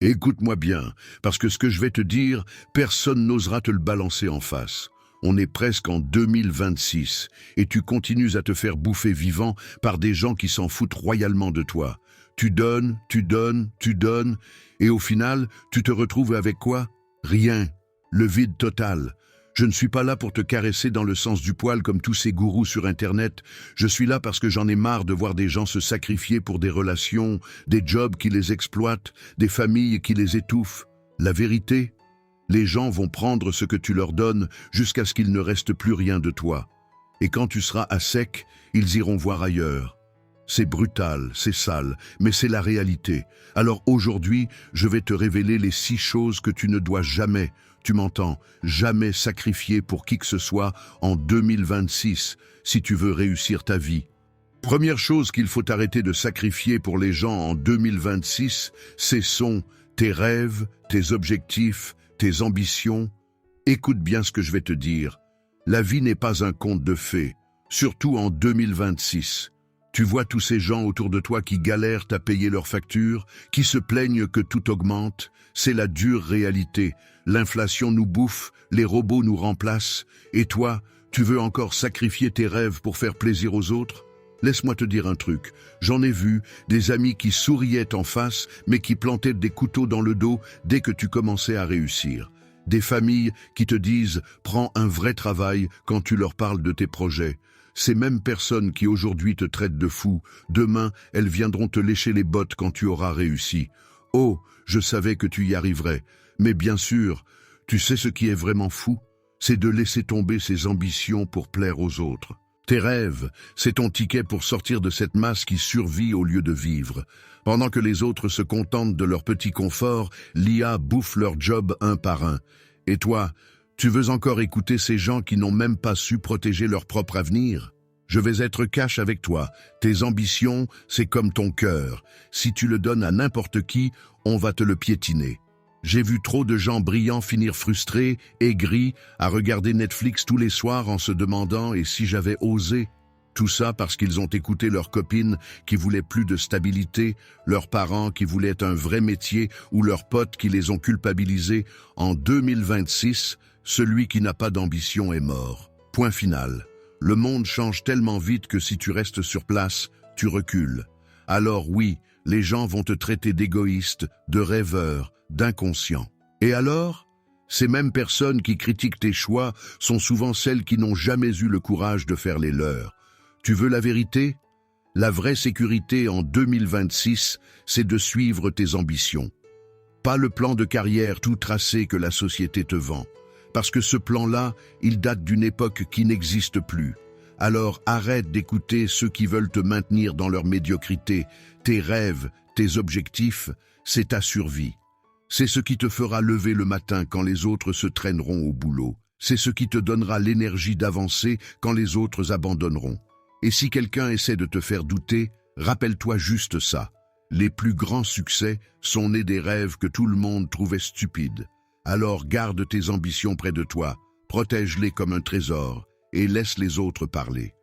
Écoute-moi bien, parce que ce que je vais te dire, personne n'osera te le balancer en face. On est presque en 2026, et tu continues à te faire bouffer vivant par des gens qui s'en foutent royalement de toi. Tu donnes, tu donnes, tu donnes, et au final, tu te retrouves avec quoi? Rien. Le vide total. Je ne suis pas là pour te caresser dans le sens du poil comme tous ces gourous sur Internet. Je suis là parce que j'en ai marre de voir des gens se sacrifier pour des relations, des jobs qui les exploitent, des familles qui les étouffent. La vérité, les gens vont prendre ce que tu leur donnes jusqu'à ce qu'il ne reste plus rien de toi. Et quand tu seras à sec, ils iront voir ailleurs. C'est brutal, c'est sale, mais c'est la réalité. Alors aujourd'hui, je vais te révéler les 6 choses que tu ne dois jamais, tu m'entends, jamais sacrifier pour qui que ce soit en 2026, si tu veux réussir ta vie. Première chose qu'il faut arrêter de sacrifier pour les gens en 2026, ce sont tes rêves, tes objectifs, tes ambitions. Écoute bien ce que je vais te dire. La vie n'est pas un conte de fées, surtout en 2026. Tu vois tous ces gens autour de toi qui galèrent à payer leurs factures, qui se plaignent que tout augmente. C'est la dure réalité. L'inflation nous bouffe, les robots nous remplacent. Et toi, tu veux encore sacrifier tes rêves pour faire plaisir aux autres? Laisse-moi te dire un truc. J'en ai vu des amis qui souriaient en face, mais qui plantaient des couteaux dans le dos dès que tu commençais à réussir. Des familles qui te disent « prends un vrai travail » quand tu leur parles de tes projets. Ces mêmes personnes qui aujourd'hui te traitent de fou, demain, elles viendront te lécher les bottes quand tu auras réussi. Oh, je savais que tu y arriverais. Mais bien sûr, tu sais ce qui est vraiment fou? C'est de laisser tomber ses ambitions pour plaire aux autres. Tes rêves, c'est ton ticket pour sortir de cette masse qui survit au lieu de vivre. Pendant que les autres se contentent de leur petit confort, l'IA bouffe leur job un par un. Et toi, tu veux encore écouter ces gens qui n'ont même pas su protéger leur propre avenir? Je vais être cash avec toi. Tes ambitions, c'est comme ton cœur. Si tu le donnes à n'importe qui, on va te le piétiner. J'ai vu trop de gens brillants finir frustrés, aigris, à regarder Netflix tous les soirs en se demandant « et si j'avais osé ?» Tout ça parce qu'ils ont écouté leurs copines qui voulaient plus de stabilité, leurs parents qui voulaient un vrai métier ou leurs potes qui les ont culpabilisés. En 2026, celui qui n'a pas d'ambition est mort. Point final. Le monde change tellement vite que si tu restes sur place, tu recules. Alors oui, les gens vont te traiter d'égoïste, de rêveur, d'inconscient. Et alors? Ces mêmes personnes qui critiquent tes choix sont souvent celles qui n'ont jamais eu le courage de faire les leurs. Tu veux la vérité? La vraie sécurité en 2026, c'est de suivre tes ambitions. Pas le plan de carrière tout tracé que la société te vend. Parce que ce plan-là, il date d'une époque qui n'existe plus. Alors arrête d'écouter ceux qui veulent te maintenir dans leur médiocrité. Tes rêves, tes objectifs, c'est ta survie. C'est ce qui te fera lever le matin quand les autres se traîneront au boulot. C'est ce qui te donnera l'énergie d'avancer quand les autres abandonneront. Et si quelqu'un essaie de te faire douter, rappelle-toi juste ça. Les plus grands succès sont nés des rêves que tout le monde trouvait stupides. Alors garde tes ambitions près de toi, protège-les comme un trésor et laisse les autres parler.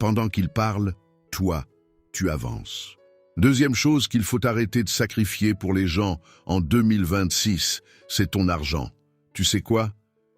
Pendant qu'ils parlent, toi, tu avances. Deuxième chose qu'il faut arrêter de sacrifier pour les gens en 2026, c'est ton argent. Tu sais quoi?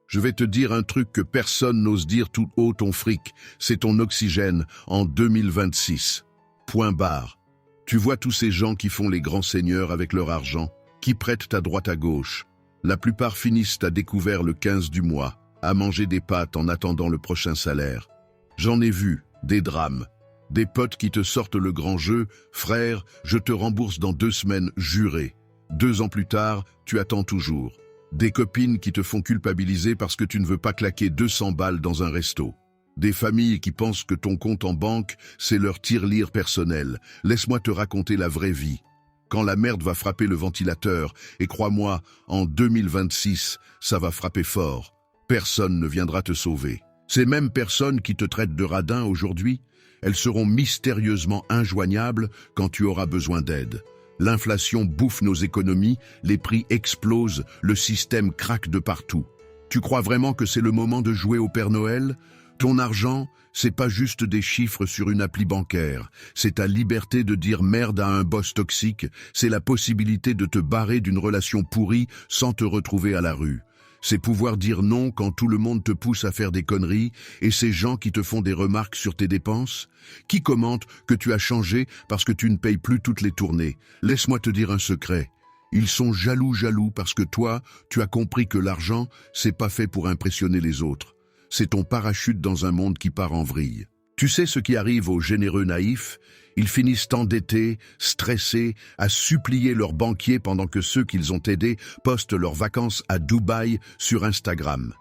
Je vais te dire un truc que personne n'ose dire tout haut, ton fric, c'est ton oxygène en 2026. Point barre. Tu vois tous ces gens qui font les grands seigneurs avec leur argent, qui prêtent à droite à gauche. La plupart finissent à découvert le 15 du mois, à manger des pâtes en attendant le prochain salaire. J'en ai vu, des drames. Des potes qui te sortent le grand jeu, frère, je te rembourse dans 2 semaines, juré. 2 ans plus tard, tu attends toujours. Des copines qui te font culpabiliser parce que tu ne veux pas claquer 200 balles dans un resto. Des familles qui pensent que ton compte en banque, c'est leur tirelire personnel. Laisse-moi te raconter la vraie vie. Quand la merde va frapper le ventilateur, et crois-moi, en 2026, ça va frapper fort. Personne ne viendra te sauver. Ces mêmes personnes qui te traitent de radin aujourd'hui, elles seront mystérieusement injoignables quand tu auras besoin d'aide. L'inflation bouffe nos économies, les prix explosent, le système craque de partout. Tu crois vraiment que c'est le moment de jouer au Père Noël? Ton argent, c'est pas juste des chiffres sur une appli bancaire. C'est ta liberté de dire merde à un boss toxique. C'est la possibilité de te barrer d'une relation pourrie sans te retrouver à la rue. C'est pouvoir dire non quand tout le monde te pousse à faire des conneries et ces gens qui te font des remarques sur tes dépenses, qui commentent que tu as changé parce que tu ne payes plus toutes les tournées. Laisse-moi te dire un secret. Ils sont jaloux parce que toi, tu as compris que l'argent, c'est pas fait pour impressionner les autres. C'est ton parachute dans un monde qui part en vrille. Tu sais ce qui arrive aux généreux naïfs? Ils finissent endettés, stressés, à supplier leurs banquiers pendant que ceux qu'ils ont aidés postent leurs vacances à Dubaï sur Instagram.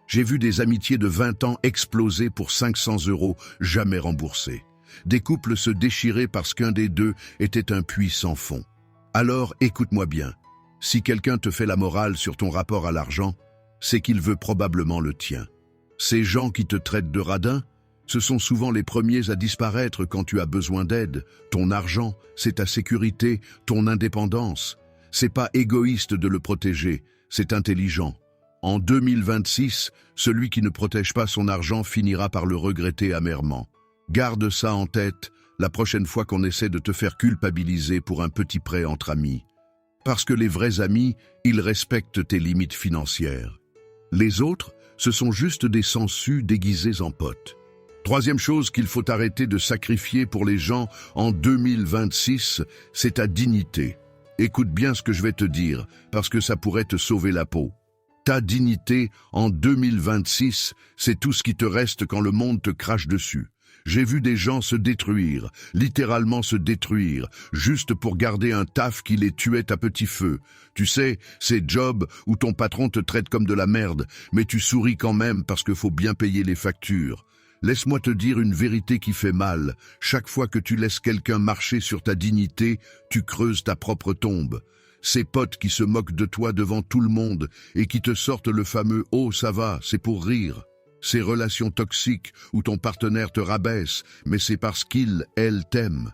J'ai vu des amitiés de 20 ans exploser pour 500 € jamais remboursés. Des couples se déchirer parce qu'un des deux était un puits sans fond. Alors écoute-moi bien, si quelqu'un te fait la morale sur ton rapport à l'argent, c'est qu'il veut probablement le tien. Ces gens qui te traitent de radin, ce sont souvent les premiers à disparaître quand tu as besoin d'aide. Ton argent, c'est ta sécurité, ton indépendance. C'est pas égoïste de le protéger, c'est intelligent. En 2026, celui qui ne protège pas son argent finira par le regretter amèrement. Garde ça en tête la prochaine fois qu'on essaie de te faire culpabiliser pour un petit prêt entre amis. Parce que les vrais amis, ils respectent tes limites financières. Les autres, ce sont juste des sangsues déguisés en potes. Troisième chose qu'il faut arrêter de sacrifier pour les gens en 2026, c'est ta dignité. Écoute bien ce que je vais te dire, parce que ça pourrait te sauver la peau. Ta dignité en 2026, c'est tout ce qui te reste quand le monde te crache dessus. J'ai vu des gens se détruire, littéralement se détruire, juste pour garder un taf qui les tuait à petit feu. Tu sais, ces jobs où ton patron te traite comme de la merde, mais tu souris quand même parce qu'il faut bien payer les factures. Laisse-moi te dire une vérité qui fait mal. Chaque fois que tu laisses quelqu'un marcher sur ta dignité, tu creuses ta propre tombe. Ces potes qui se moquent de toi devant tout le monde et qui te sortent le fameux « Oh, ça va, c'est pour rire ». Ces relations toxiques où ton partenaire te rabaisse, mais c'est parce qu'il, elle, t'aime.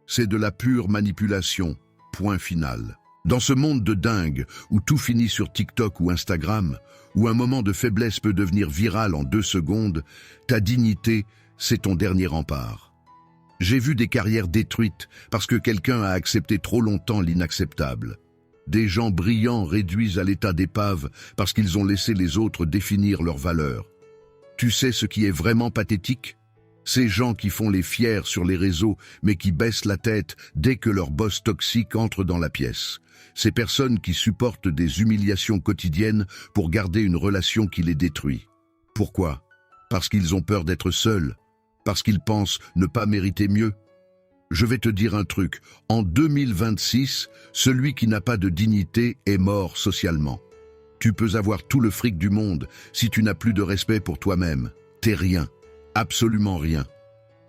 C'est de la pure manipulation. Point final. Dans ce monde de dingue, où tout finit sur TikTok ou Instagram, où un moment de faiblesse peut devenir viral en 2 secondes, ta dignité, c'est ton dernier rempart. J'ai vu des carrières détruites parce que quelqu'un a accepté trop longtemps l'inacceptable. Des gens brillants réduits à l'état d'épave parce qu'ils ont laissé les autres définir leurs valeurs. Tu sais ce qui est vraiment pathétique? Ces gens qui font les fiers sur les réseaux, mais qui baissent la tête dès que leur boss toxique entre dans la pièce. Ces personnes qui supportent des humiliations quotidiennes pour garder une relation qui les détruit. Pourquoi? Parce qu'ils ont peur d'être seuls. Parce qu'ils pensent ne pas mériter mieux. Je vais te dire un truc. En 2026, celui qui n'a pas de dignité est mort socialement. Tu peux avoir tout le fric du monde, si tu n'as plus de respect pour toi-même, t'es rien, absolument rien.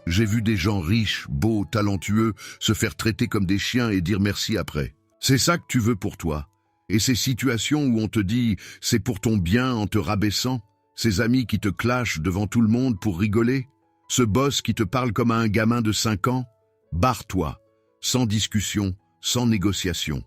J'ai vu des gens riches, beaux, talentueux, se faire traiter comme des chiens et dire merci après. C'est ça que tu veux pour toi. Et ces situations où on te dit « c'est pour ton bien » en te rabaissant, ces amis qui te clashent devant tout le monde pour rigoler, ce boss qui te parle comme à un gamin de 5 ans, barre-toi, sans discussion, sans négociation.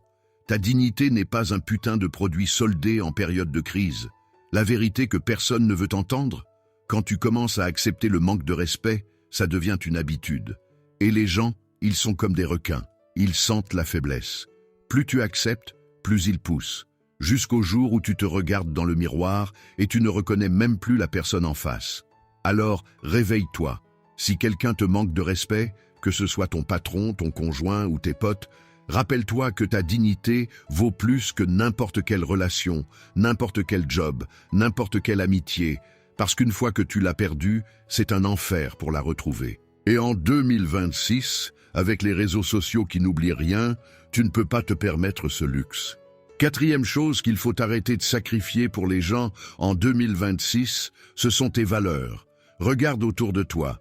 Ta dignité n'est pas un putain de produit soldé en période de crise. La vérité que personne ne veut entendre, quand tu commences à accepter le manque de respect, ça devient une habitude. Et les gens, ils sont comme des requins. Ils sentent la faiblesse. Plus tu acceptes, plus ils poussent. Jusqu'au jour où tu te regardes dans le miroir et tu ne reconnais même plus la personne en face. Alors, réveille-toi. Si quelqu'un te manque de respect, que ce soit ton patron, ton conjoint ou tes potes, rappelle-toi que ta dignité vaut plus que n'importe quelle relation, n'importe quel job, n'importe quelle amitié, parce qu'une fois que tu l'as perdue, c'est un enfer pour la retrouver. Et en 2026, avec les réseaux sociaux qui n'oublient rien, tu ne peux pas te permettre ce luxe. Quatrième chose qu'il faut arrêter de sacrifier pour les gens en 2026, ce sont tes valeurs. Regarde autour de toi.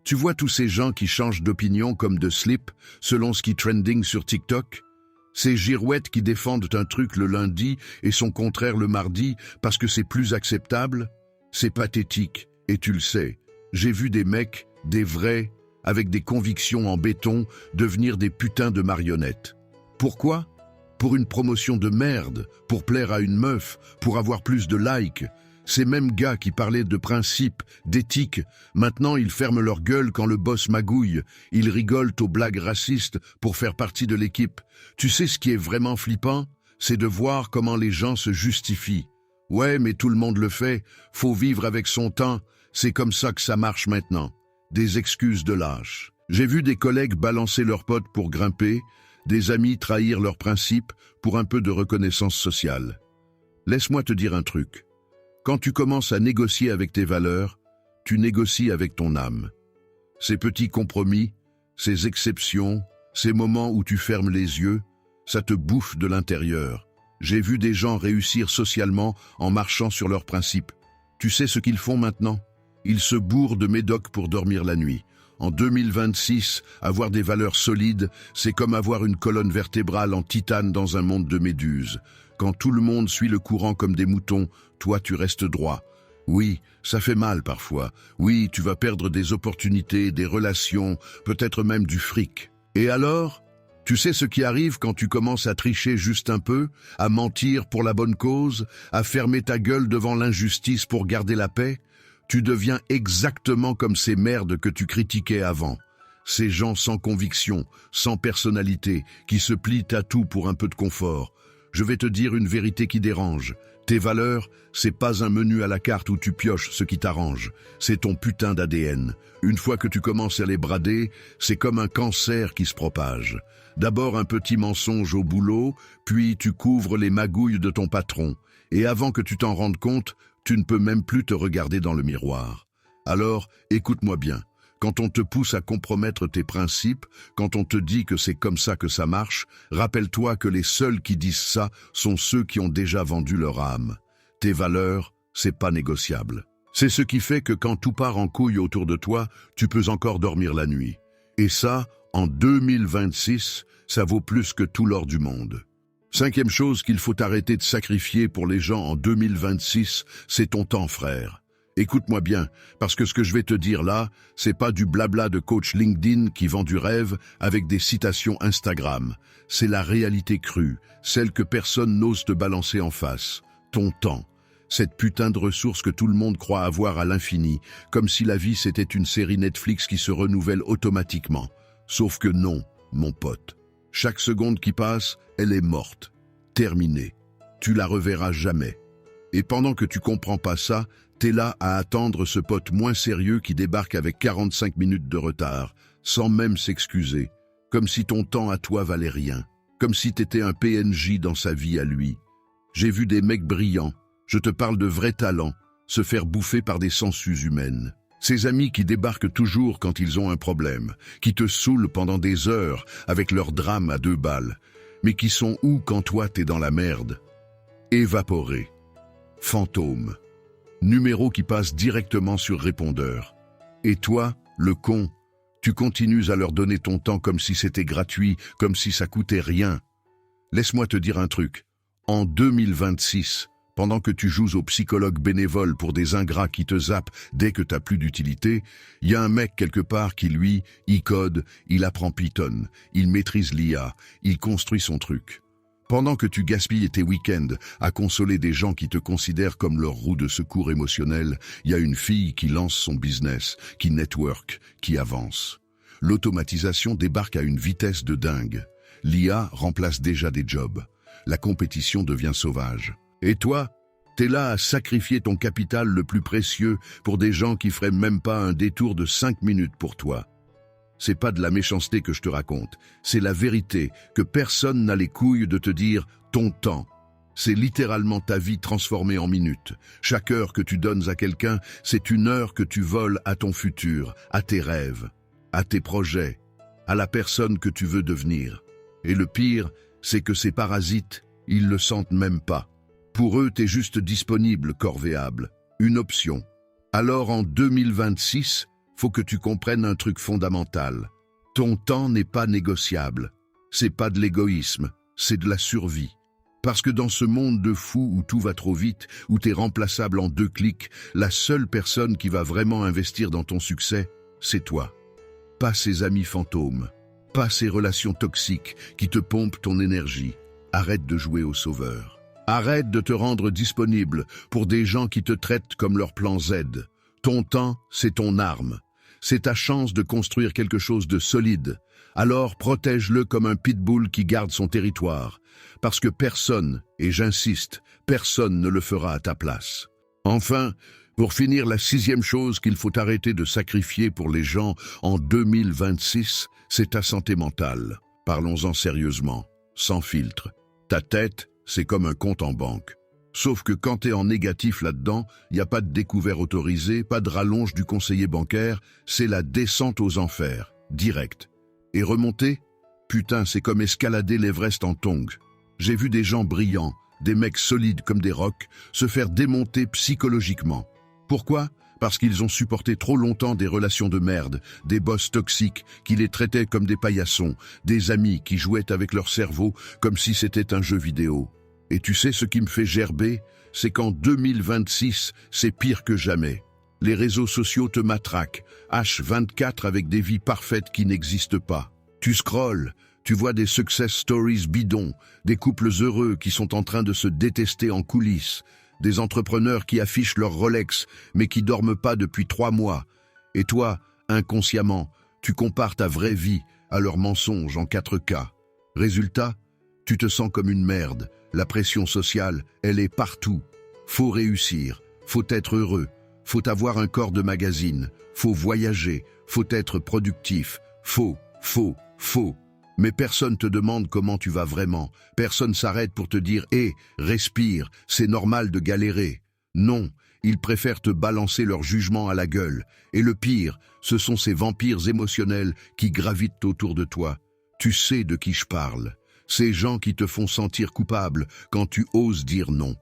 Tu vois tous ces gens qui changent d'opinion comme de slip selon ce qui trending sur TikTok? Ces girouettes qui défendent un truc le lundi et son contraire le mardi parce que c'est plus acceptable? C'est pathétique, et tu le sais. J'ai vu des mecs, des vrais, avec des convictions en béton, devenir des putains de marionnettes. Pourquoi? Pour une promotion de merde, pour plaire à une meuf, pour avoir plus de likes. Ces mêmes gars qui parlaient de principes, d'éthique, maintenant ils ferment leur gueule quand le boss magouille. Ils rigolent aux blagues racistes pour faire partie de l'équipe. Tu sais ce qui est vraiment flippant? C'est de voir comment les gens se justifient. Ouais, mais tout le monde le fait. Faut vivre avec son temps. C'est comme ça que ça marche maintenant. Des excuses de lâches. J'ai vu des collègues balancer leurs potes pour grimper, des amis trahir leurs principes pour un peu de reconnaissance sociale. Laisse-moi te dire un truc. Quand tu commences à négocier avec tes valeurs, tu négocies avec ton âme. Ces petits compromis, ces exceptions, ces moments où tu fermes les yeux, ça te bouffe de l'intérieur. J'ai vu des gens réussir socialement en marchant sur leurs principes. Tu sais ce qu'ils font maintenant? Ils se bourrent de médocs pour dormir la nuit. En 2026, avoir des valeurs solides, c'est comme avoir une colonne vertébrale en titane dans un monde de méduses. Quand tout le monde suit le courant comme des moutons, toi tu restes droit. Oui, ça fait mal parfois. Oui, tu vas perdre des opportunités, des relations, peut-être même du fric. Et alors? Tu sais ce qui arrive quand tu commences à tricher juste un peu, à mentir pour la bonne cause, à fermer ta gueule devant l'injustice pour garder la paix? Tu deviens exactement comme ces merdes que tu critiquais avant. Ces gens sans conviction, sans personnalité, qui se plient à tout pour un peu de confort. Je vais te dire une vérité qui dérange. Tes valeurs, c'est pas un menu à la carte où tu pioches ce qui t'arrange. C'est ton putain d'ADN. Une fois que tu commences à les brader, c'est comme un cancer qui se propage. D'abord un petit mensonge au boulot, puis tu couvres les magouilles de ton patron. Et avant que tu t'en rendes compte, tu ne peux même plus te regarder dans le miroir. Alors, écoute-moi bien. Quand on te pousse à compromettre tes principes, quand on te dit que c'est comme ça que ça marche, rappelle-toi que les seuls qui disent ça sont ceux qui ont déjà vendu leur âme. Tes valeurs, c'est pas négociable. C'est ce qui fait que quand tout part en couille autour de toi, tu peux encore dormir la nuit. Et ça, en 2026, ça vaut plus que tout l'or du monde. Cinquième chose qu'il faut arrêter de sacrifier pour les gens en 2026, c'est ton temps, frère. Écoute-moi bien, parce que ce que je vais te dire là, c'est pas du blabla de coach LinkedIn qui vend du rêve avec des citations Instagram. C'est la réalité crue, celle que personne n'ose te balancer en face. Ton temps. Cette putain de ressource que tout le monde croit avoir à l'infini, comme si la vie c'était une série Netflix qui se renouvelle automatiquement. Sauf que non, mon pote. Chaque seconde qui passe, elle est morte. Terminée. Tu la reverras jamais. Et pendant que tu comprends pas ça, t'es là à attendre ce pote moins sérieux qui débarque avec 45 minutes de retard, sans même s'excuser, comme si ton temps à toi valait rien, comme si t'étais un PNJ dans sa vie à lui. J'ai vu des mecs brillants, je te parle de vrais talents, se faire bouffer par des sangsues humaines. Ces amis qui débarquent toujours quand ils ont un problème, qui te saoulent pendant des heures avec leur drame à 2 balles, mais qui sont où quand toi t'es dans la merde? Évaporés. Fantômes. Numéro qui passe directement sur répondeur. Et toi, le con, tu continues à leur donner ton temps comme si c'était gratuit, comme si ça coûtait rien. Laisse-moi te dire un truc. En 2026, pendant que tu joues au psychologue bénévole pour des ingrats qui te zappent dès que t'as plus d'utilité, il y a un mec quelque part qui, lui, il code, il apprend Python, il maîtrise l'IA, il construit son truc. Pendant que tu gaspilles tes week-ends à consoler des gens qui te considèrent comme leur roue de secours émotionnel, il y a une fille qui lance son business, qui network, qui avance. L'automatisation débarque à une vitesse de dingue. L'IA remplace déjà des jobs. La compétition devient sauvage. Et toi, t'es là à sacrifier ton capital le plus précieux pour des gens qui feraient même pas un détour de 5 minutes pour toi. C'est pas de la méchanceté que je te raconte, c'est la vérité que personne n'a les couilles de te dire ton temps. C'est littéralement ta vie transformée en minutes. Chaque heure que tu donnes à quelqu'un, c'est une heure que tu voles à ton futur, à tes rêves, à tes projets, à la personne que tu veux devenir. Et le pire, c'est que ces parasites, ils le sentent même pas. Pour eux, t'es juste disponible, corvéable, une option. Alors en 2026, faut que tu comprennes un truc fondamental. Ton temps n'est pas négociable. C'est pas de l'égoïsme, c'est de la survie. Parce que dans ce monde de fous où tout va trop vite, où t'es remplaçable en 2 clics, la seule personne qui va vraiment investir dans ton succès, c'est toi. Pas ces amis fantômes, pas ces relations toxiques qui te pompent ton énergie. Arrête de jouer au sauveur. Arrête de te rendre disponible pour des gens qui te traitent comme leur plan Z. Ton temps, c'est ton arme. C'est ta chance de construire quelque chose de solide. Alors protège-le comme un pitbull qui garde son territoire. Parce que personne, et j'insiste, personne ne le fera à ta place. Enfin, pour finir, la 6e chose qu'il faut arrêter de sacrifier pour les gens en 2026, c'est ta santé mentale. Parlons-en sérieusement, sans filtre. Ta tête, c'est comme un compte en banque. Sauf que quand t'es en négatif là-dedans, il n'y a pas de découvert autorisé, pas de rallonge du conseiller bancaire, c'est la descente aux enfers, direct. Et remonter? Putain, c'est comme escalader l'Everest en tongs. J'ai vu des gens brillants, des mecs solides comme des rocs, se faire démonter psychologiquement. Pourquoi? Parce qu'ils ont supporté trop longtemps des relations de merde, des boss toxiques qui les traitaient comme des paillassons, des amis qui jouaient avec leur cerveau comme si c'était un jeu vidéo. Et tu sais ce qui me fait gerber? C'est qu'en 2026, c'est pire que jamais. Les réseaux sociaux te matraquent, H24 avec des vies parfaites qui n'existent pas. Tu scrolles, tu vois des success stories bidons, des couples heureux qui sont en train de se détester en coulisses, des entrepreneurs qui affichent leur Rolex mais qui dorment pas depuis 3 mois. Et toi, inconsciemment, tu compares ta vraie vie à leurs mensonges en 4K. Résultat, tu te sens comme une merde. La pression sociale, elle est partout. Faut réussir, faut être heureux, faut avoir un corps de magazine, faut voyager, faut être productif, faut. Mais personne te demande comment tu vas vraiment. Personne s'arrête pour te dire « Hé, respire, c'est normal de galérer ». Non, ils préfèrent te balancer leur jugement à la gueule. Et le pire, ce sont ces vampires émotionnels qui gravitent autour de toi. Tu sais de qui je parle. Ces gens qui te font sentir coupable quand tu oses dire non.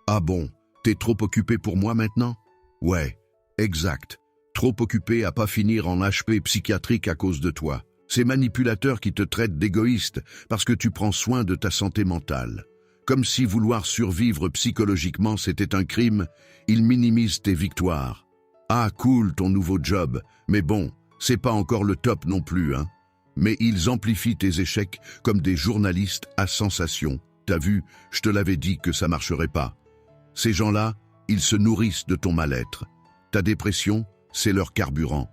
Ah bon, t'es trop occupé pour moi maintenant? Ouais, exact. Trop occupé à pas finir en HP psychiatrique à cause de toi. Ces manipulateurs qui te traitent d'égoïste parce que tu prends soin de ta santé mentale. Comme si vouloir survivre psychologiquement c'était un crime, ils minimisent tes victoires. Ah cool ton nouveau job, mais bon, c'est pas encore le top non plus, hein. Mais ils amplifient tes échecs comme des journalistes à sensation. T'as vu, je te l'avais dit que ça marcherait pas. Ces gens-là, ils se nourrissent de ton mal-être. Ta dépression, c'est leur carburant.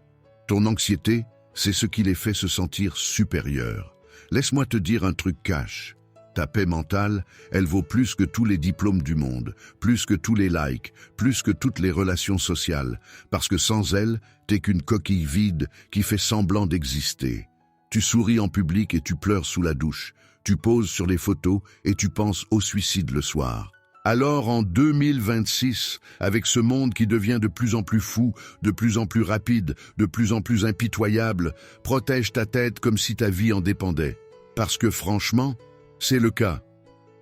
Ton anxiété, c'est ce qui les fait se sentir supérieurs. Laisse-moi te dire un truc cash. Ta paix mentale, elle vaut plus que tous les diplômes du monde, plus que tous les likes, plus que toutes les relations sociales, parce que sans elle, t'es qu'une coquille vide qui fait semblant d'exister. Tu souris en public et tu pleures sous la douche. Tu poses sur les photos et tu penses au suicide le soir. Alors en 2026, avec ce monde qui devient de plus en plus fou, de plus en plus rapide, de plus en plus impitoyable, protège ta tête comme si ta vie en dépendait. Parce que franchement, c'est le cas.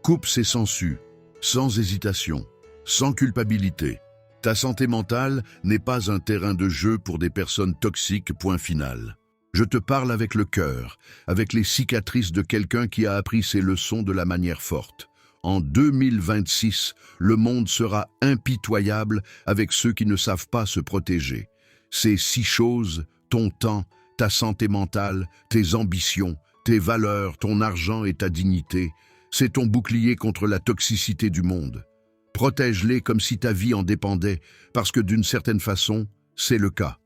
Coupe ses sangsues, sans hésitation, sans culpabilité. Ta santé mentale n'est pas un terrain de jeu pour des personnes toxiques, point final. Je te parle avec le cœur, avec les cicatrices de quelqu'un qui a appris ses leçons de la manière forte. En 2026, le monde sera impitoyable avec ceux qui ne savent pas se protéger. Ces 6 choses, ton temps, ta santé mentale, tes ambitions, tes valeurs, ton argent et ta dignité, c'est ton bouclier contre la toxicité du monde. Protège-les comme si ta vie en dépendait, parce que d'une certaine façon, c'est le cas.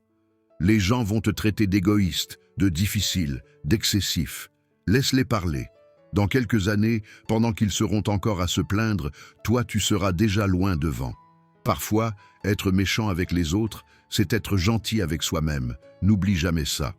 Les gens vont te traiter d'égoïste, de difficile, d'excessif. Laisse-les parler. Dans quelques années, pendant qu'ils seront encore à se plaindre, toi tu seras déjà loin devant. Parfois, être méchant avec les autres, c'est être gentil avec soi-même. N'oublie jamais ça.